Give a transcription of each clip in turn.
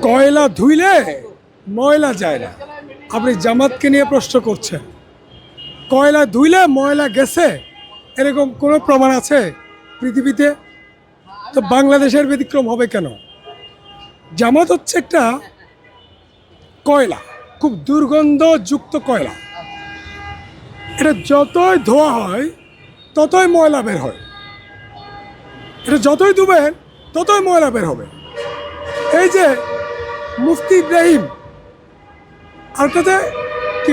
কয়লা ধুইলে ময়লা যায় না। আপনি জামাতকে নিয়ে প্রশ্ন করছেন, কয়লা ধুইলে ময়লা গেছে এরকম কোনো প্রমাণ আছে পৃথিবীতে? তো বাংলাদেশের ব্যতিক্রম হবে কেন? জামাত হচ্ছে একটা কয়লা, খুব দুর্গন্ধযুক্ত কয়লা। এটা যতই ধোয়া হয় ততই ময়লা বের হয়, এটা যতই ধুবেন ততই ময়লা বের হবে। এই যে মুফতি ইব্রাহিম, আর কাছে কি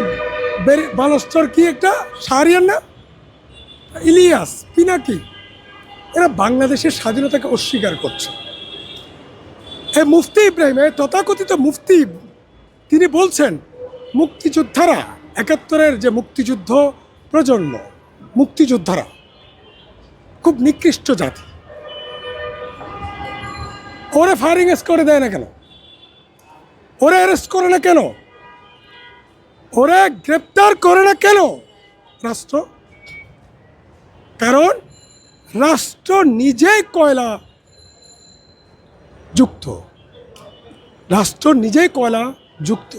বালস্তর কি একটা শাহরিয়ার না, ইলিয়াস পিনাকি, এরা বাংলাদেশের স্বাধীনতাকে অস্বীকার করছে। এই মুফতি ইব্রাহিম, তথাকথিত মুফতি, তিনি বলছেন মুক্তিযোদ্ধারা, ৭১-এর যে মুক্তিযুদ্ধ প্রজন্ম, মুক্তিযোদ্ধারা খুব নিকৃষ্ট জাতি। ওরা ফায়ারিং করে দেয় না কেন? ওরা অ্যারেস্ট করে না কেন? ওরা গ্রেপ্তার করে না কেন রাষ্ট্র? কারণ রাষ্ট্র নিজেই কয়লা যুক্ত, রাষ্ট্র নিজেই কয়লা যুক্ত।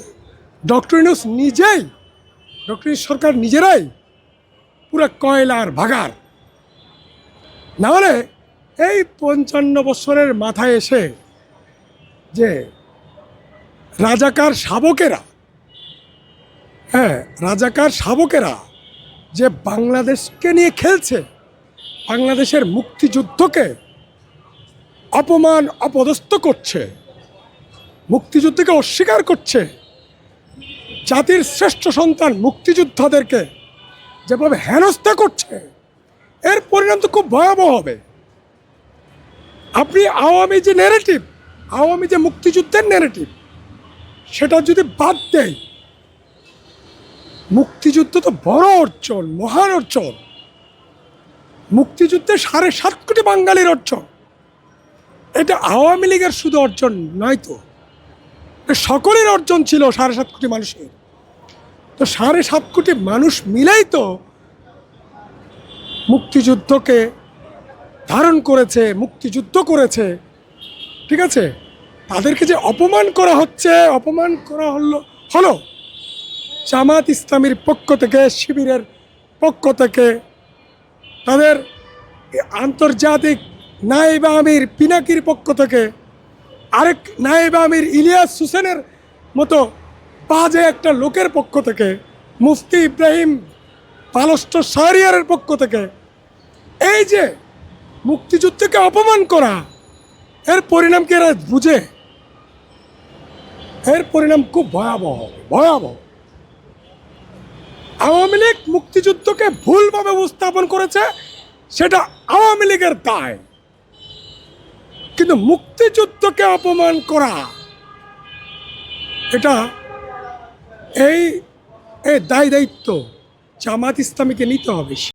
ডক্টর ইউনূস নিজেই, ডক্টর ইউনূস সরকার নিজেরাই পুরো কয়লার ভাগার। না হলে এই ৫৫ বছরের মাথায় এসে যে রাজাকার শাবকেরা, রাজাকার শাবকেরা যে বাংলাদেশকে নিয়ে খেলছে, বাংলাদেশের মুক্তিযুদ্ধকে অপমান অপদস্থ করছে, মুক্তিযুদ্ধকে অস্বীকার করছে, জাতির শ্রেষ্ঠ সন্তান মুক্তিযোদ্ধাদেরকে যেভাবে হেনস্থা করছে, এর পরিণাম তো খুব ভয়াবহ হবে। আপনি আওয়ামী যে ন্যারেটিভ, আওয়ামী যে মুক্তিযুদ্ধের ন্যারেটিভ, সেটা যদি বাদ দেয়, মুক্তিযুদ্ধ তো বড় অর্জন, মহান অর্জন। মুক্তিযুদ্ধে ৭.৫ কোটি বাঙালির অর্জন। এটা আওয়ামী লীগের শুধু অর্জন নয়, তো সকলের অর্জন ছিল, ৭.৫ কোটি মানুষের। তো ৭.৫ কোটি মানুষ মিলেই তো মুক্তিযুদ্ধকে ধারণ করেছে, মুক্তিযুদ্ধ করেছে, ঠিক আছে? তাদেরকে যে অপমান করা হচ্ছে, অপমান করা হলো জামাত ইসলামীর পক্ষ থেকে, শিবিরের পক্ষ থেকে, তাদের আন্তর্জাতিক নায়েবে আমির পিনাকির পক্ষ থেকে, আরেক নায়েবে আমির ইলিয়াস হোসেনের মতো বাজে একটা লোকের পক্ষ থেকে, মুফতি ইব্রাহিম পালস্ট শাহরিয়ারের পক্ষ থেকে, এই যে মুক্তিযুদ্ধকে অপমান করা, এর পরিণাম কি এরা বুঝে? এর পরিণাম খুব ভয়াবহ, ভয়াবহ। আওয়ামী লীগ মুক্তিযুদ্ধকে ভুলভাবে উপস্থাপন করেছে, সেটা আওয়ামী লীগের দায়। কিন্তু মুক্তিযুদ্ধকে অপমান করা, এটা এই দায় দায়িত্ব জামাত ইসলামীকে নিতে হবে।